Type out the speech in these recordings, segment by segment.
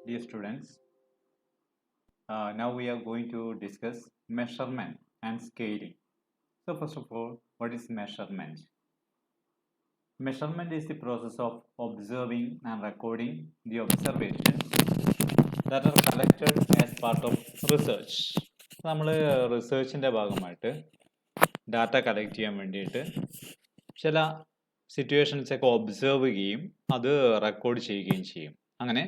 Dear students, now we are going to discuss measurement and scaling. So first of all, what is measurement? Measurement is the process of observing and recording the observations that are collected as part of research. നമ്മൾ റിസർച്ചിൻ്റെ ഭാഗമായിട്ട് data collect ചെയ്യാൻ വേണ്ടിയിട്ട് ചില situations ഒക്കെ observe ചെയ്യുകയും അത് record ചെയ്യുകയും ചെയ്യും. അങ്ങനെ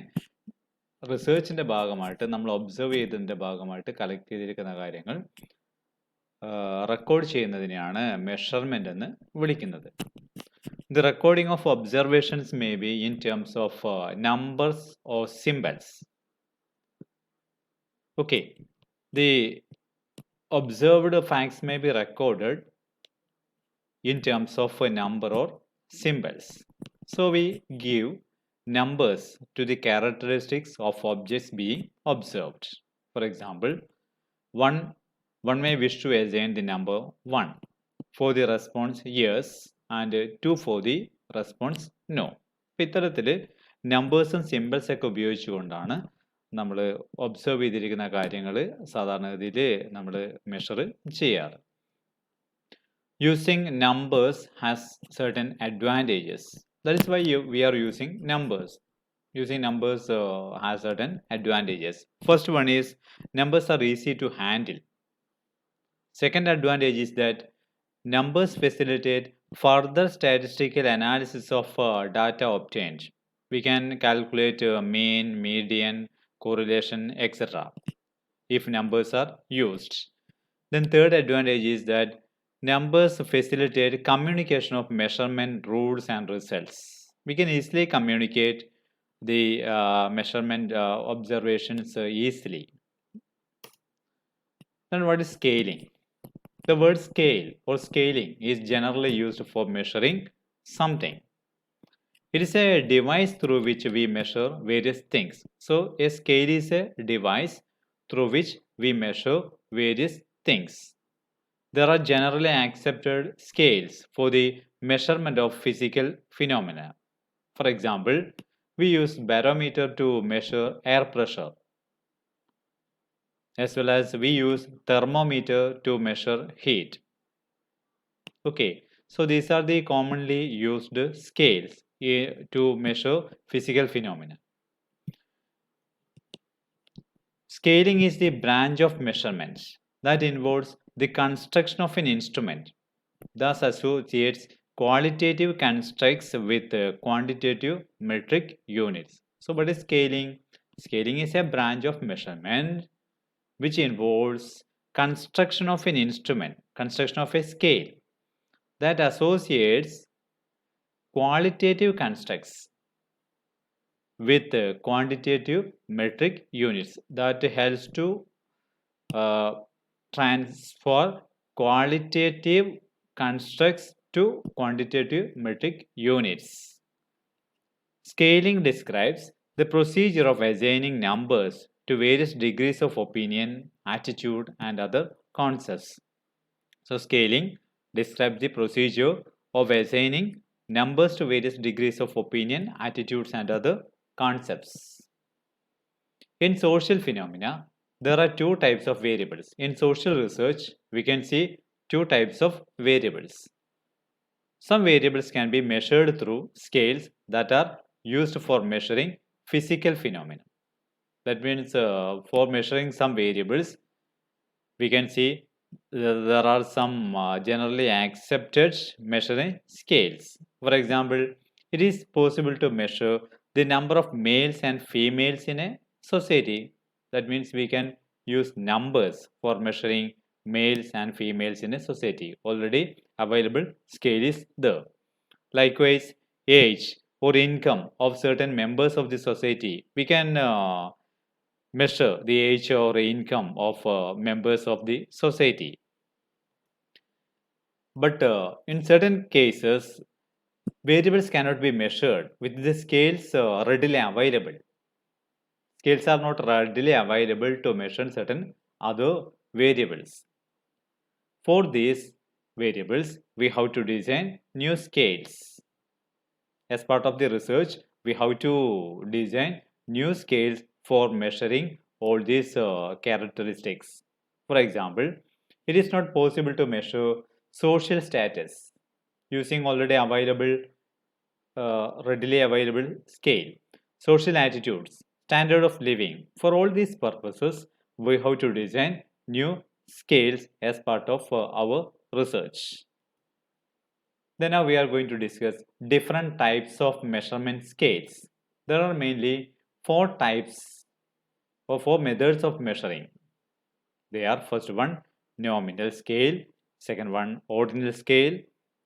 റിസർച്ചിൻ്റെ ഭാഗമായിട്ട് നമ്മൾ ഒബ്സർവ് ചെയ്തതിൻ്റെ ഭാഗമായിട്ട് കളക്ട് ചെയ്തിരിക്കുന്ന കാര്യങ്ങൾ റെക്കോർഡ് ചെയ്യുന്നതിനെയാണ് മെഷർമെൻ്റ് എന്ന് വിളിക്കുന്നത്. The recording of observations may be in terms of numbers or symbols. Okay, the observed facts may be recorded in terms of a number or symbols. So we give numbers to the characteristics of objects being observed. For example, one may wish to assign the number 1 for the response yes and 2 for the response no. ഇത്തരത്തിൽ നമ്പേഴ്സും symbols ഒക്കെ ഉപയോഗിച്ചുകൊണ്ടാണ് നമ്മൾ observe ചെയ്തിരിക്കുന്ന കാര്യങ്ങൾ സാധാരണഗതിയിൽ നമ്മൾ measure ചെയ്യാറ്. Using numbers has certain advantages. That is why we are using numbers. Using numbers has certain advantages. First one is numbers are easy to handle. Second advantage is that numbers facilitate further statistical analysis of data obtained. We can calculate mean, median, correlation, etc. if numbers are used. Then third advantage is that numbers facilitate communication of measurement rules and results. We can easily communicate the measurement observations easily. Then what is scaling? The word scale or scaling is generally used for measuring something. It is a device through which we measure various things. So a scale is a device through which we measure various things. There are generally accepted scales for the measurement of physical phenomena. For example, we use barometer to measure air pressure, as well as we use thermometer to measure heat. Okay, so these are the commonly used scales to measure physical phenomena. Scaling is the branch of measurements that involves the construction of an instrument, thus associates qualitative constructs with quantitative metric units. So what is scaling? Scaling is a branch of measurement which involves construction of an instrument, construction of a scale that associates qualitative constructs with quantitative metric units, that helps to transfer qualitative constructs to quantitative metric units. Scaling describes the procedure of assigning numbers to various degrees of opinion, attitude, and other concepts. So scaling describes the procedure of assigning numbers to various degrees of opinion, attitudes, and other concepts. In social phenomena, there are two types of variables. In social research, we can see two types of variables. Some variables can be measured through scales that are used for measuring physical phenomena. That means for measuring some variables, we can see there are some generally accepted measuring scales. For example, it is possible to measure the number of males and females in a society. That means we can use numbers for measuring males and females in a society. Already available scale is there. Likewise, age or income of certain members of the society, we can measure the age or income of members of the society. But in certain cases, variables cannot be measured with the scales readily available. Scales are not readily available to measure certain other variables. For these variables, we have to design new scales. As part of the research, we have to design new scales for measuring all these characteristics. For example, it is not possible to measure social status using already available, readily available scale, social attitudes, standard of living. For all these purposes, we have to design new scales as part of our research. Then now we are going to discuss different types of measurement scales. There are mainly four types or four methods of measuring. They are first one nominal scale, second one ordinal scale,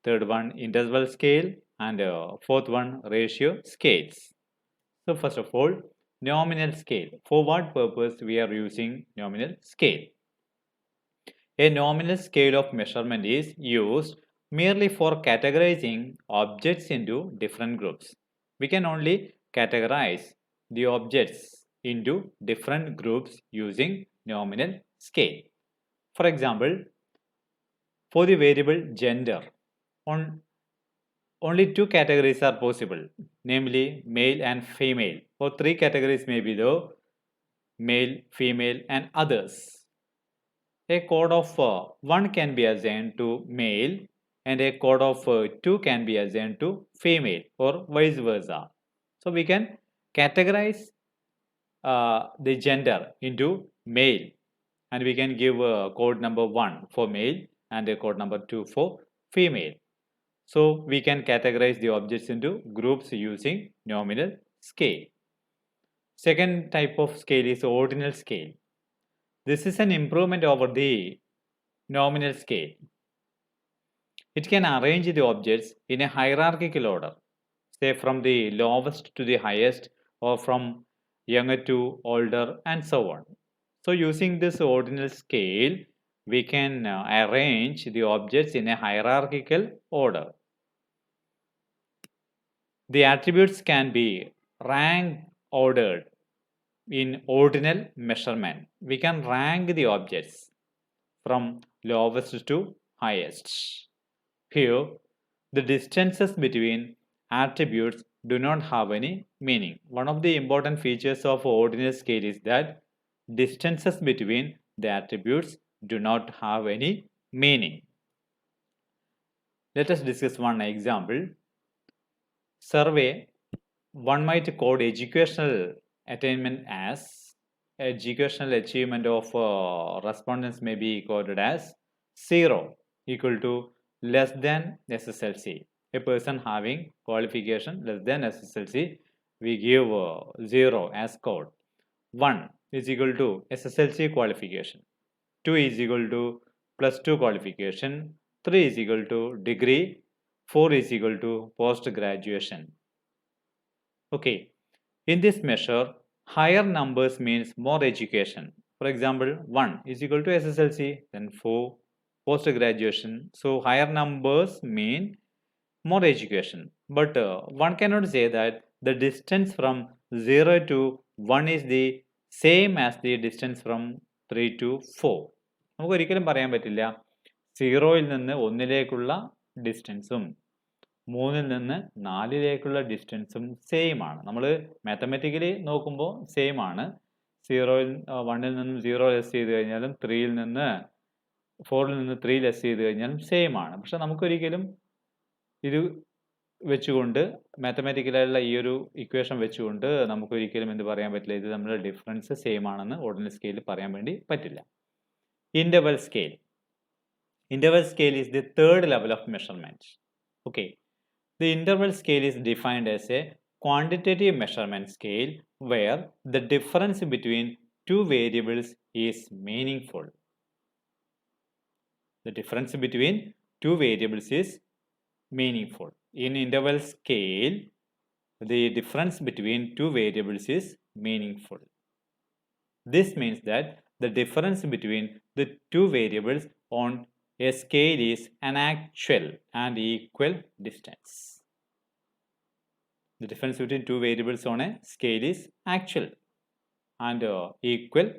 third one interval scale, and fourth one ratio scales. So first of all, nominal scale. For what purpose we are using nominal scale? A nominal scale of measurement is used merely for categorizing objects into different groups. We can only categorize the objects into different groups using nominal scale. For example, for the variable gender, only two categories are possible, namely male and female, or three categories may be the male, female, and others. A code of 1 can be assigned to male and a code of 2 can be assigned to female or vice versa. So we can categorize the gender into male and we can give code number 1 for male and a code number 2 for female. So we can categorize the objects into groups using nominal scale. Second type of scale is ordinal scale. This is an improvement over the nominal scale. It can arrange the objects in a hierarchical order, say from the lowest to the highest or from younger to older and so on. So using this ordinal scale, we can arrange the objects in a hierarchical order. The attributes can be rank ordered in ordinal measurement. We can rank the objects from lowest to highest. Here, the distances between attributes do not have any meaning. One of the important features of ordinal scale is that distances between the attributes do not have any meaning. Let us discuss one example. Survey, one might code educational attainment as educational achievement of respondents may be coded as 0 equal to less than SSLC. A person having qualification less than SSLC, we give 0 as code. 1 is equal to SSLC qualification. 2 is equal to plus 2 qualification. 3 is equal to degree. 4 is equal to post graduation. Okay, in this measure, higher numbers means more education. For example, 1 is equal to SSLC, then 4 post graduation. So higher numbers mean more education. But one cannot say that the distance from 0 to 1 is the same as the distance from 3 to 4. നമുക്ക് ഒരിക്കലും പറയാൻ പറ്റില്ല 0യിൽ നിന്ന് 1ലേക്കുള്ള ഡിസ്റ്റൻസും 3ൽ നിന്ന് 4ലേക്കുള്ള ഡിസ്റ്റൻസും same ആണ്. നമ്മൾ mathematically നോക്കുമ്പോൾ same ആണ്. 1ൽ നിന്നും 0 ലെസ് ചെയ്ത് കഴിഞ്ഞാലും 3യിൽ നിന്ന് 4ൽ നിന്ന് 3 ലെസ് ചെയ്ത് കഴിഞ്ഞാലും സെയിം ആണ്. പക്ഷെ നമുക്കൊരിക്കലും ഇത് വെച്ചുകൊണ്ട് മാത്തമാറ്റിക്കലായിട്ടുള്ള ഈ ഒരു ഇക്വേഷൻ വെച്ചുകൊണ്ട് നമുക്കൊരിക്കലും എന്ത് പറയാൻ പറ്റില്ല, ഇത് തമ്മിലുള്ള ഡിഫറൻസ് സെയിം ആണെന്ന് ഓർഡിനൽ സ്കെയിലിൽ പറയാൻ വേണ്ടി പറ്റില്ല. Interval scale. Interval scale is the third level of measurement. Okay. The interval scale is defined as a quantitative measurement scale where the difference between two variables is meaningful. The difference between two variables is meaningful. In interval scale, the difference between two variables is meaningful. This means that the difference between the two variables on a scale is an actual and equal distance. The difference between two variables on a scale is actual and equal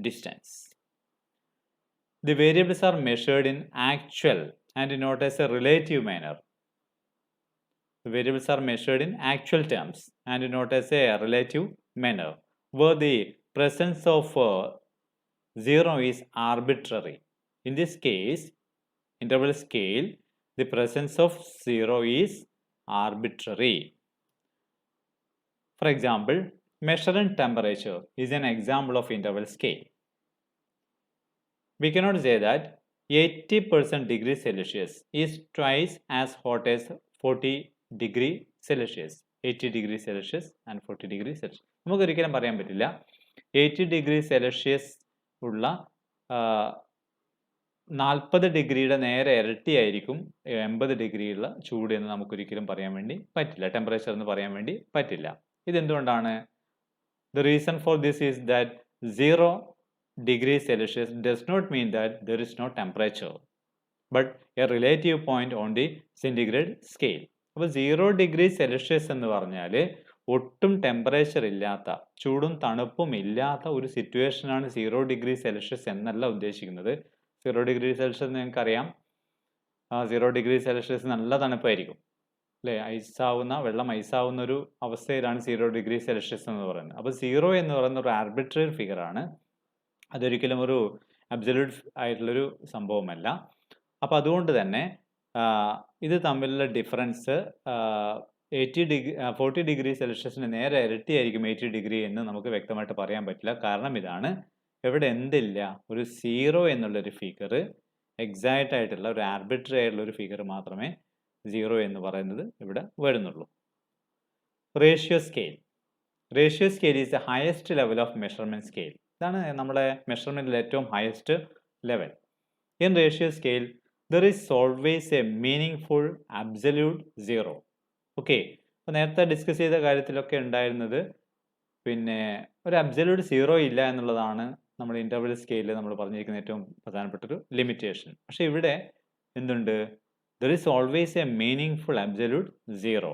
distance. The variables are measured in actual and not as a relative manner. The variables are measured in actual terms and not as a relative manner. where the presence of 0 is arbitrary. In this case, interval scale, the presence of 0 is arbitrary. For example, measuring temperature is an example of interval scale. We cannot say that 80% degree Celsius is twice as hot as 40 degree Celsius. 80 degree Celsius and 40 degree Celsius. നമുക്ക് ഒരിക്കലും പറയാൻ പറ്റില്ല 80 degree Celsius ഉള്ള 40 ഡിഗ്രിയുടെ നേരെ ഇരട്ടിയായിരിക്കും 80 ഡിഗ്രിയുള്ള ചൂട് എന്ന് നമുക്കൊരിക്കലും പറയാൻ വേണ്ടി പറ്റില്ല. ടെമ്പറേച്ചർ എന്ന് പറയാൻ വേണ്ടി പറ്റില്ല. ഇതെന്തുകൊണ്ടാണ്? The reason for this is that 0 degree Celsius does not mean that there is no temperature, but a relative point on the centigrade scale. അപ്പോൾ 0 ഡിഗ്രി സെൽഷ്യസ് എന്ന് പറഞ്ഞാൽ ഒട്ടും ടെമ്പറേച്ചർ ഇല്ലാത്ത, ചൂടും തണുപ്പും ഇല്ലാത്ത ഒരു സിറ്റുവേഷനാണ് 0 ഡിഗ്രി സെൽഷ്യസ് എന്നല്ല ഉദ്ദേശിക്കുന്നത്. 0 ഡിഗ്രി സെൽഷ്യസ് നിങ്ങൾക്കറിയാം, 0 ഡിഗ്രി സെൽഷ്യസ് നല്ല തണുപ്പായിരിക്കും അല്ലേ? വെള്ളം ഐസാവുന്ന ഒരു അവസ്ഥയിലാണ് 0 ഡിഗ്രി സെൽഷ്യസ് എന്ന് പറയുന്നത്. അപ്പോൾ 0 എന്ന് പറയുന്ന ഒരു ആർബിട്രറി ഫിഗർ ആണ്. അതൊരിക്കലും ഒരു അബ്സല്യൂട്ട് ആയിട്ടുള്ളൊരു സംഭവമല്ല. അപ്പോൾ അതുകൊണ്ട് തന്നെ ഇത് തമ്മിലുള്ള ഡിഫറൻസ് 40 ഡിഗ്രി സെൽഷ്യസിന് നേരെ ഇരട്ടിയായിരിക്കും 80 ഡിഗ്രി എന്ന് നമുക്ക് വ്യക്തമായിട്ട് പറയാൻ പറ്റില്ല. കാരണം ഇതാണ്, ഇവിടെ എന്തില്ല, ഒരു 0 എന്നുള്ളൊരു ഫിഗർ, എക്സാക്റ്റ് ആയിട്ടുള്ള ഒരു ആർബിട്രറി ആയിട്ടുള്ള ഒരു ഫിഗർ മാത്രമേ 0 എന്ന് പറയുന്നത് ഇവിടെ വരുന്നുള്ളൂ. Ratio scale. Ratio scale is the highest level of measurement scale. ഇതാണ് നമ്മുടെ മെഷർമെൻറ്റിൽ ഏറ്റവും highest level. In ratio scale there is always A meaning absolute 0. Okay, അപ്പോൾ നേരത്തെ ഡിസ്കസ് ചെയ്ത കാര്യത്തിലൊക്കെ ഉണ്ടായിരുന്നത് പിന്നെ ഒരു അബ്സല്യൂട്ട് 0 ഇല്ല എന്നുള്ളതാണ് നമ്മുടെ ഇൻ്റർവൽ സ്കെയിലിൽ നമ്മൾ പറഞ്ഞിരിക്കുന്ന ഏറ്റവും പ്രധാനപ്പെട്ടൊരു ലിമിറ്റേഷൻ. പക്ഷേ ഇവിടെ എന്തുണ്ട്? There is always A meaning absolute 0.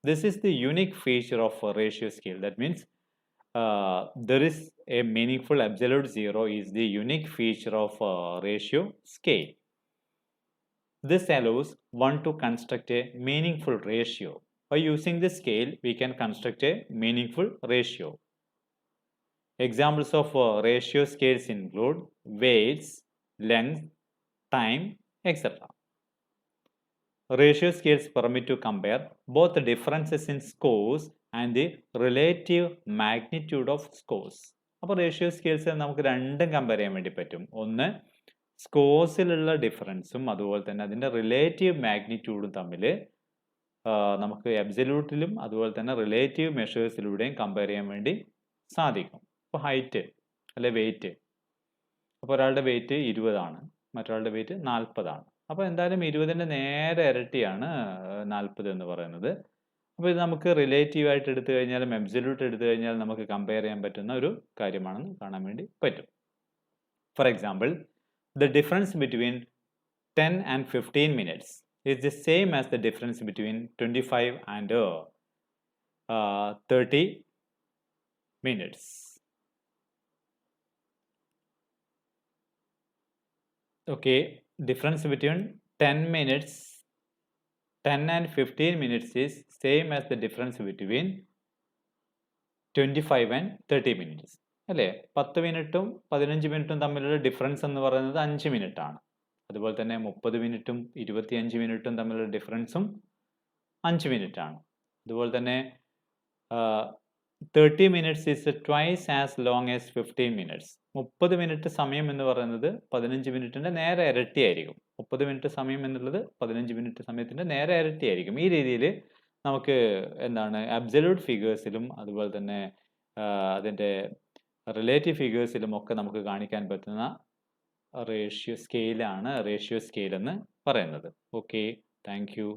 This is the unique feature of ratio scale. That means there is a meaningful absolute 0 is the unique feature of ratio scale. This allows one to construct a meaningful ratio. By using this scale, we can construct a meaningful ratio. Examples of ratio scales include weights, length, time, etc. Ratio scales permit to compare both the differences in scores and the relative magnitude of scores. അപ്പോൾ ratio scales നമുക്ക് രണ്ടും compare ചെയ്യാൻ വേണ്ടി പറ്റും. ഒന്ന് സ്കോഴ്സിലുള്ള ഡിഫറൻസും അതുപോലെ തന്നെ അതിൻ്റെ റിലേറ്റീവ് മാഗ്നിറ്റ്യൂഡും തമ്മിൽ നമുക്ക് അബ്സല്യൂട്ടിലും അതുപോലെ തന്നെ റിലേറ്റീവ് മെഷേഴ്സിലൂടെയും കമ്പയർ ചെയ്യാൻ വേണ്ടി സാധിക്കും. ഇപ്പോൾ ഹൈറ്റ് അല്ലെ വെയിറ്റ്, അപ്പോൾ ഒരാളുടെ വെയിറ്റ് 20 ആണ്, മറ്റൊരാളുടെ വെയിറ്റ് 40 ആണ്. അപ്പോൾ എന്തായാലും 20ൻ്റെ നേരെ ഇരട്ടിയാണ് 40 എന്ന് പറയുന്നത്. അപ്പോൾ ഇത് നമുക്ക് റിലേറ്റീവ് ആയിട്ട് എടുത്തു കഴിഞ്ഞാലും അബ്സല്യൂട്ട് എടുത്തു കഴിഞ്ഞാൽ നമുക്ക് കമ്പയർ ചെയ്യാൻ പറ്റുന്ന ഒരു കാര്യമാണെന്ന് കാണാൻ വേണ്ടി പറ്റും. For example, the difference between 10 and 15 minutes is the same as the difference between 25 and 30 minutes. Okay, difference between 10 and 15 minutes is same as the difference between 25 and 30 minutes. അല്ലേ? 10 മിനിറ്റും 15 മിനിറ്റും തമ്മിലുള്ള ഡിഫറൻസ് എന്ന് പറയുന്നത് 5 മിനിറ്റ് ആണ്. അതുപോലെ തന്നെ 30 മിനിറ്റും 25 മിനിറ്റും തമ്മിലുള്ള ഡിഫറൻസും 5 മിനിറ്റ് ആണ്. അതുപോലെ തന്നെ 30 minutes is twice as long as 15 minutes. 30 minute സമയം എന്ന് പറയുന്നത് 15 മിനിറ്റിൻ്റെ നേരെ ഇരട്ടിയായിരിക്കും. 30 മിനിറ്റ് സമയം എന്നുള്ളത് 15 മിനിറ്റ് സമയത്തിൻ്റെ നേരെ ഇരട്ടിയായിരിക്കും. ഈ രീതിയിൽ നമുക്ക് എന്താണ് അബ്സല്യൂട്ട് ഫിഗേഴ്സിലും അതുപോലെ തന്നെ അതിൻ്റെ റിലേറ്റീവ് ഫിഗേഴ്സിലും ഒക്കെ നമുക്ക് കാണിക്കാൻ പറ്റുന്ന റേഷ്യോ സ്കെയിലാണ് റേഷ്യോ സ്കെയിൽ എന്ന് പറയുന്നത്. Okay, thank you.